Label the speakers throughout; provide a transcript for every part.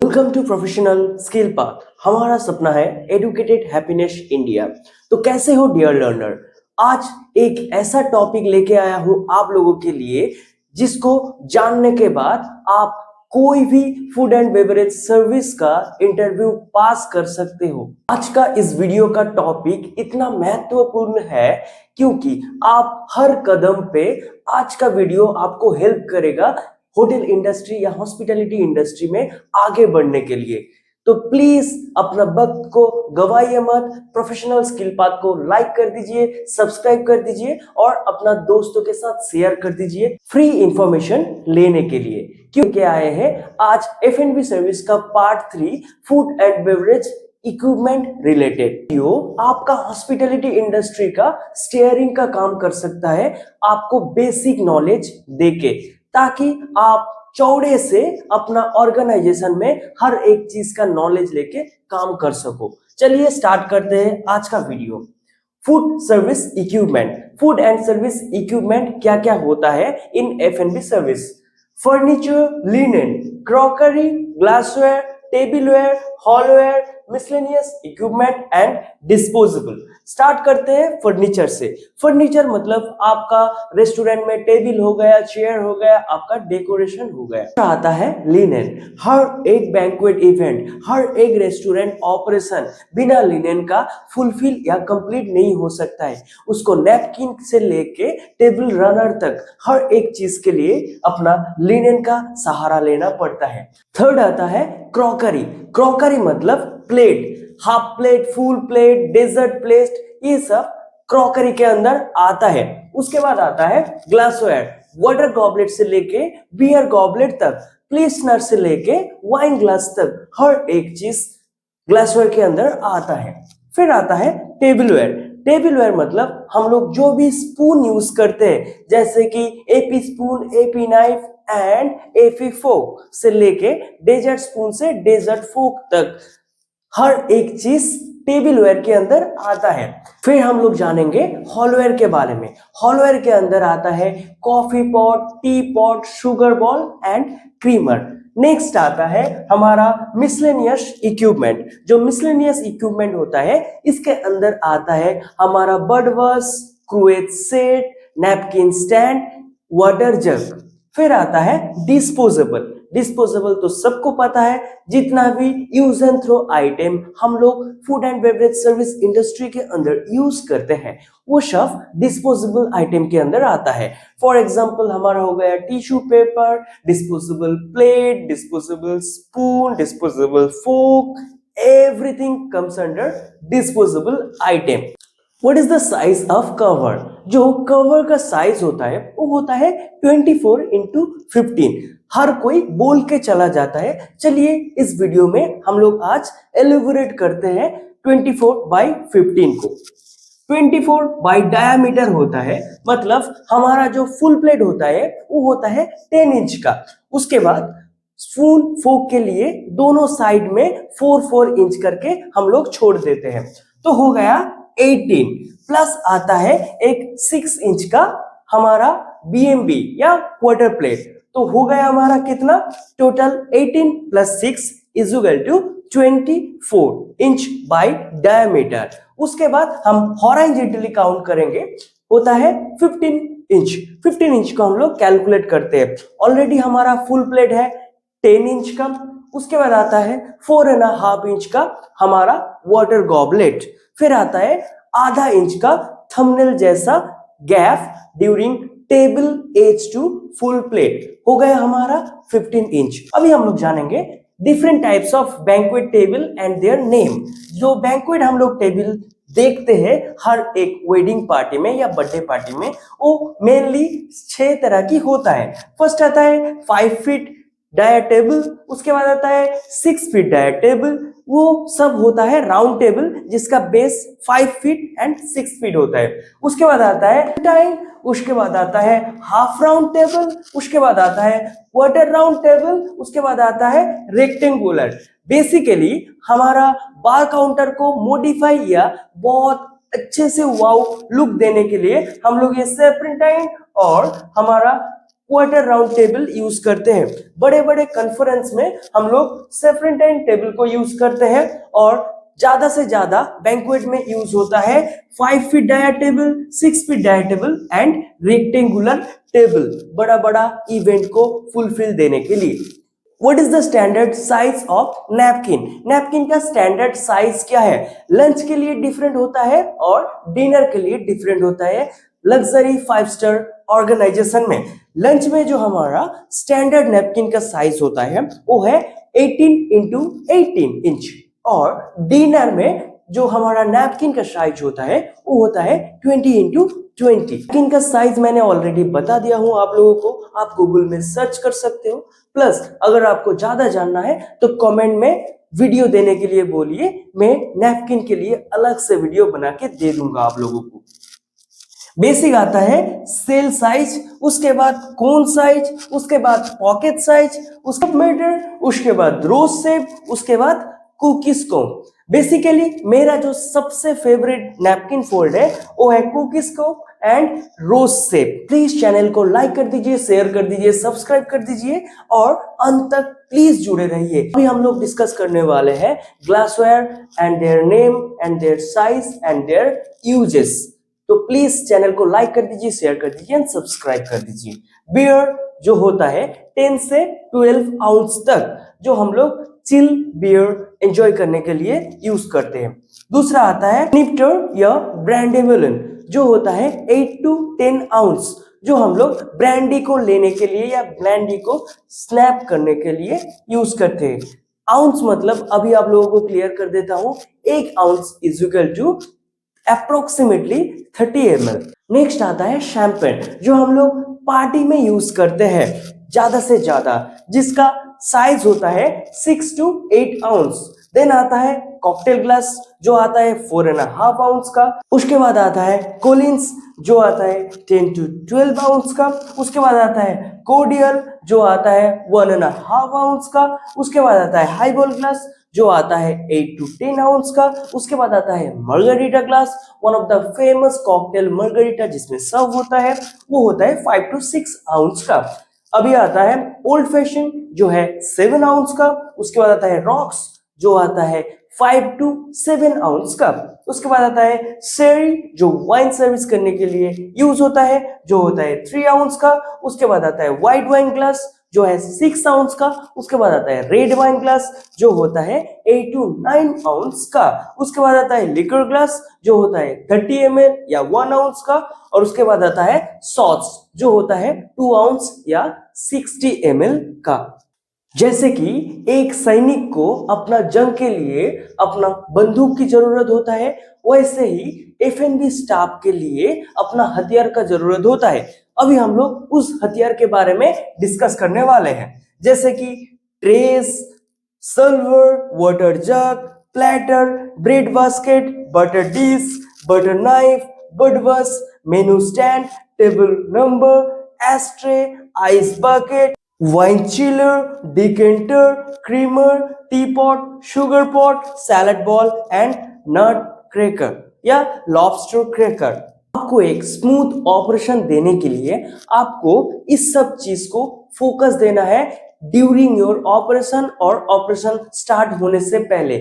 Speaker 1: Welcome to professional skill path. हमारा सपना है एडुकेटेड हैप्पीनेस इंडिया। तो कैसे हो डियर लर्नर, आज एक ऐसा टॉपिक लेके आया हूं आप लोगों के लिए जिसको जानने के बाद आप कोई भी फूड एंड बेवरेज सर्विस का इंटरव्यू पास कर सकते हो। आज का इस वीडियो का टॉपिक इतना महत्वपूर्ण है क्योंकि आप हर कदम पे आज का वीडियो आपको हेल्प करेगा होटल इंडस्ट्री या हॉस्पिटैलिटी इंडस्ट्री में आगे बढ़ने के लिए। तो प्लीज अपना वक्त को गवाइए मत, प्रोफेशनल स्किल पाथ को लाइक कर दीजिए, सब्सक्राइब कर दीजिए और अपना दोस्तों के साथ शेयर कर दीजिए फ्री इंफॉर्मेशन लेने के लिए। क्योंकि आए हैं आज F&B सर्विस का part 3 food and beverage equipment related. यो आपका हॉस्पिटैलिटी इंडस्ट्री का स्टीयरिंग का काम कर सकता है आपको बेसिक नॉलेज देके, ताकि आप चौड़े से अपना ऑर्गेनाइजेशन में हर एक चीज का नॉलेज लेके काम कर सको। चलिए स्टार्ट करते हैं आज का video. Food service equipment, food and service equipment क्या क्या होता है in F&B service. Furniture, linen, crockery, glassware, tableware, hollowware, miscellaneous equipment and disposable. Start करते हैं फर्नीचर से। फर्नीचर मतलब आपका रेस्टोरेंट में टेबल हो गया, चेयर हो गया, आपका डेकोरेशन हो गया। आता है लिनेन। हर एक बैंक्वेट इवेंट, हर एक रेस्टोरेंट ऑपरेशन बिना लिनेन का फुलफिल या कंप्लीट नहीं हो सकता है। उसको नैपकिन से लेके टेबल रनर तक हर एक चीज के लिए अपना लिनेन का सहारा लेना पड़ता है। थर्ड आता है क्रॉकरी। क्रॉकरी मतलब plate, half plate, full plate, dessert plate, ये सब क्रॉकरी के अंदर आता है। उसके बाद आता है ग्लासवेयर। वाटर गॉबलेट से लेके बियर गॉबलेट तक, प्लेसनर से लेके वाइन ग्लास तक हर एक चीज ग्लासवेयर के अंदर आता है। फिर आता है टेबलवेयर। टेबलवेयर मतलब हम लोग जो भी स्पून यूज करते हैं, जैसे कि AP spoon, AP knife and AP fork से लेके डेजर्ट स्पून से डेजर्ट फोक तक हर एक चीज टेबलवेयर के अंदर आता है। फिर हम लोग जानेंगे हॉलवेयर के बारे में। हॉलवेयर के अंदर आता है coffee pot, tea pot, sugar bowl and creamer. Next आता है हमारा मिसलेनियस इक्विपमेंट। जो मिसलेनियस इक्विपमेंट होता है इसके अंदर आता है हमारा bud vase, cruet set, napkin stand, water jug. फिर आता है डिस्पोजेबल। डिस्पोजेबल तो सबको पता है, जितना भी यूज एंड थ्रो आइटम हम लोग food and beverage service industry के अंदर यूज करते हैं वो सब डिस्पोजेबल आइटम के अंदर आता है। फॉर एग्जांपल हमारा हो गया tissue paper, disposable plate, disposable spoon, disposable fork, everything comes under disposable item. What is the size of cover? जो कवर का साइज होता है वो होता है 24x15। हर कोई बोल के चला जाता है। चलिए इस वीडियो में हम लोग आज एलिबोरेट करते हैं 24x15 को। 24 बाई डायामीटर होता है, मतलब हमारा जो फुल प्लेट होता है वो होता है 10 इंच का। उसके बाद स्पून फोक के लिए दोनों साइड में 4-4 इंच करके हम लोग छोड़ देते हैं, तो हो गया 18। प्लस आता है एक 6 इंच का हमारा BMB या क्वार्टर प्लेट, तो हो गया हमारा कितना total 18 plus 6 is equal to 24 inch by diameter. उसके बाद हम हॉरिजॉन्टली काउंट करेंगे, होता है 15 इंच। 15 इंच को हम लोग कैलकुलेट करते हैं। ऑलरेडी हमारा फुल प्लेट है 10 इंच का। उसके बाद आता है 4.5 इंच का हमारा वाटर गॉबलेट। फिर आता है आधा इंच का थंबनेल जैसा gap during table edge to full plate, हो गया हमारा 15 इंच। अभी हम लोग जानेंगे different types of banquet table and their name. जो बैंक्वेट हम लोग टेबल देखते हैं हर एक वेडिंग पार्टी में या बर्थडे पार्टी में, वो मेनली 6 तरह की होता है। फर्स्ट आता है 5 फीट डायर टेबल, उसके बाद आता है 6 फीट डायर टेबल, वो सब होता है राउंड टेबल जिसका बेस 5 फीट एंड 6 फीट होता है। उसके बाद आता है टाइन, उसके बाद आता है हाफ राउंड टेबल, उसके बाद आता है क्वार्टर राउंड टेबल, उसके बाद आता है रेक्टेंगुलर। बेसिकली हमारा बार काउंटर को मॉडिफाई या बहुत अच्छे से वाव लुक देने के लिए हम लोग ये सर्पेंटाइन और हमारा क्वार्टर राउंड टेबल यूज करते हैं। बड़े बड़े कॉन्फ्रेंस में हम लोग सेफ्रंटाइन टेबल को यूज करते हैं और ज्यादा से ज्यादा बैंक्वेट में यूज होता है 5 feet dia table, 6 feet dia table and rectangular table, बड़ा बड़ा इवेंट को फुलफिल देने के लिए। What is the standard size of napkin? Napkin का स्टैंडर्ड साइज क्या है? लंच के लिए डिफरेंट होता है और डिनर के लिए डिफरेंट होता है। लग्जरी 5 स्टार ऑर्गेनाइजेशन में लंच में जो हमारा स्टैंडर्ड नैपकिन का साइज होता है वो है 18 इंटू 18 इंच और डिनर में जो हमारा नैपकिन का साइज होता है वो होता है 20 इंटू 20। नैपकिन का साइज मैंने ऑलरेडी बता दिया हूं आप लोगों को, आप गूगल में सर्च कर सकते हो। प्लस अगर आपको ज्यादा जानना है तो कमेंट में वीडियो देने के लिए बोलिए, मैं नैपकिन के लिए अलग से वीडियो बना के दे दूंगा आप लोगों को। बेसिक आता है सेल साइज, उसके बाद कोन साइज, उसके बाद पॉकेट साइज, उसके मीटर, उसके बाद रोज शेप, उसके बाद कुकीज को। बेसिकली मेरा जो सबसे फेवरेट नैपकिन फोल्ड है वो है कुकीज को and rose shape. Please channel को लाइक कर दीजिए, शेयर कर दीजिए, सब्सक्राइब कर दीजिए और अंत तक प्लीज जुड़े रहिए। अभी हम लोग डिस्कस करने वाले हैं glassware and their name and their size and there uses. तो प्लीज चैनल को लाइक कर दीजिए, शेयर कर दीजिए एंड सब्सक्राइब कर दीजिए। बियर जो होता है 10 से 12 आउंस तक, जो हम लोग चिल बियर एंजॉय करने के लिए यूज करते हैं। दूसरा आता है स्निफ्टर या ब्रांडी विलन, जो होता है 8 to 10 आउंस, जो हम लोग ब्रांडी को लेने के लिए या ब्रांडी को स्नैप करने के लिए यूज करते हैं। आउंस मतलब अभी आप लोगों को क्लियर कर देता हूं, 1 ounce is equal to approximately 30 ml। Next आता है शैंपेन, जो हम लोग पार्टी में यूज करते हैं ज्यादा से ज्यादा, जिसका साइज होता है 6 to 8 आउंस। देन आता है कॉकटेल ग्लास जो आता है 4.5 आउंस का। उसके बाद आता है कोलिंस जो आता है 10 to 12 आउंस का। उसके बाद आता है कोर्डियल जो आता है 1.5 आउंस का। उसके बाद आता है हाईबॉल ग्लास जो आता है 8 to 10 आउंस का। उसके बाद आता है margarita glass, one of the famous cocktail margarita जिसमें सर्व होता है, वो होता है 5 to 6 आउंस का। अभी आता है ओल्ड फैशन जो है 7 आउंस का। उसके बाद आता है रॉक्स जो आता है 5 to 7 आउंस का। उसके बाद आता है शेरी जो वाइन सर्विस करने के लिए यूज होता है, जो होता है 3 आउंस का। उसके बाद आता है व्हाइट वाइन ग्लास जो है 6 आउंस का। उसके बाद आता है रेड वाइन ग्लास जो होता है 8 to 9 आउंस का। उसके बाद आता है लिकर ग्लास जो होता है 30 ml या 1 आउंस का। और उसके बाद आता है सॉस जो होता है 2 आउंस या 60 ml का। जैसे कि एक सैनिक को अपना जंग के लिए अपना बंदूक की जरूरत होता है, वैसे ही एफएनबी स्टाफ के लिए अपना हथियार का जरूरत होता है। अभी हम लोग उस हथियार के बारे में डिस्कस करने वाले हैं, जैसे कि trays, silver, water jug, platter, bread basket, butter dish, butter knife, bud vase, menu stand, table number, ashtray, ice bucket, wine chiller, decanter, creamer, tea pot, sugar pot, salad bowl and nut cracker या lobster cracker. आपको एक smooth operation देने के लिए आपको इस सब चीज को फोकस देना है ड्यूरिंग योर ऑपरेशन और ऑपरेशन स्टार्ट होने से पहले,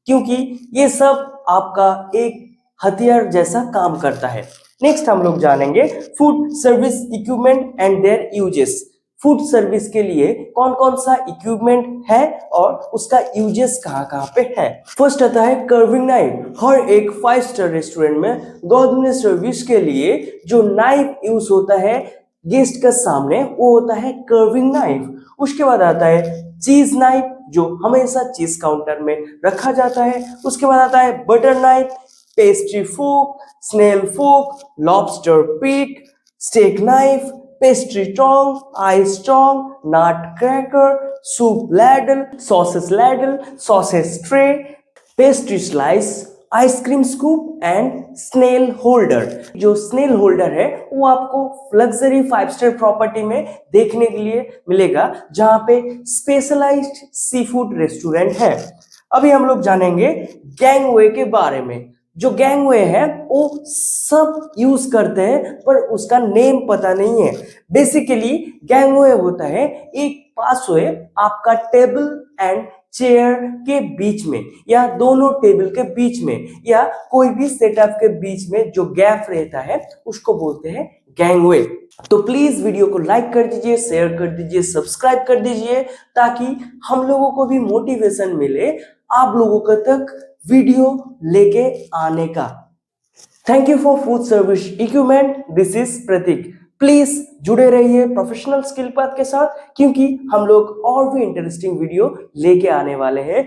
Speaker 1: क्योंकि ये सब आपका एक हथियार जैसा काम करता है। नेक्स्ट हम लोग जानेंगे food service equipment and there uses. Food service के लिए कौन कौन सा इक्विपमेंट है और उसका यूजेस कहाँ कहाँ पे है। फर्स्ट आता है कर्विंग नाइफ। हर एक 5 स्टार रेस्टोरेंट में गॉर्डन सर्विस के लिए जो नाइफ यूज होता है गेस्ट के सामने वो होता है कर्विंग नाइफ। उसके बाद आता है चीज नाइफ जो हमेशा चीज काउंटर में रखा जाता है। उसके बाद आता है butter knife, pastry fork, snail fork, lobster pick, steak knife, pastry tong, ice tong, nut cracker, soup ladle, sauces tray, pastry slice, ice cream scoop and snail holder. जो स्नेल होल्डर है वो आपको लग्जरी 5 स्टार प्रॉपर्टी में देखने के लिए मिलेगा जहां पे स्पेशलाइज्ड सी फूड रेस्टोरेंट है। अभी हम लोग जानेंगे गैंगवे के बारे में। जो गैंगवे है वो सब यूज करते हैं पर उसका नेम पता नहीं है। बेसिकली गैंगवे होता है एक पासवे आपका टेबल एंड चेयर के बीच में या दोनों टेबल के बीच में या कोई भी सेटअप के बीच में जो गैप रहता है उसको बोलते हैं गैंगवे। तो प्लीज वीडियो को लाइक कर दीजिए, शेयर कर दीजिए, सब्सक्राइब कर दीजिए ताकि हम लोगों को भी मोटिवेशन मिले आप लोगों को तक वीडियो लेके आने का। Thank you for food service equipment, this is Prateek. Please जुड़े रहिए प्रोफेशनल स्किल पाथ के साथ क्योंकि हम लोग और भी इंटरेस्टिंग वीडियो लेके आने वाले हैं।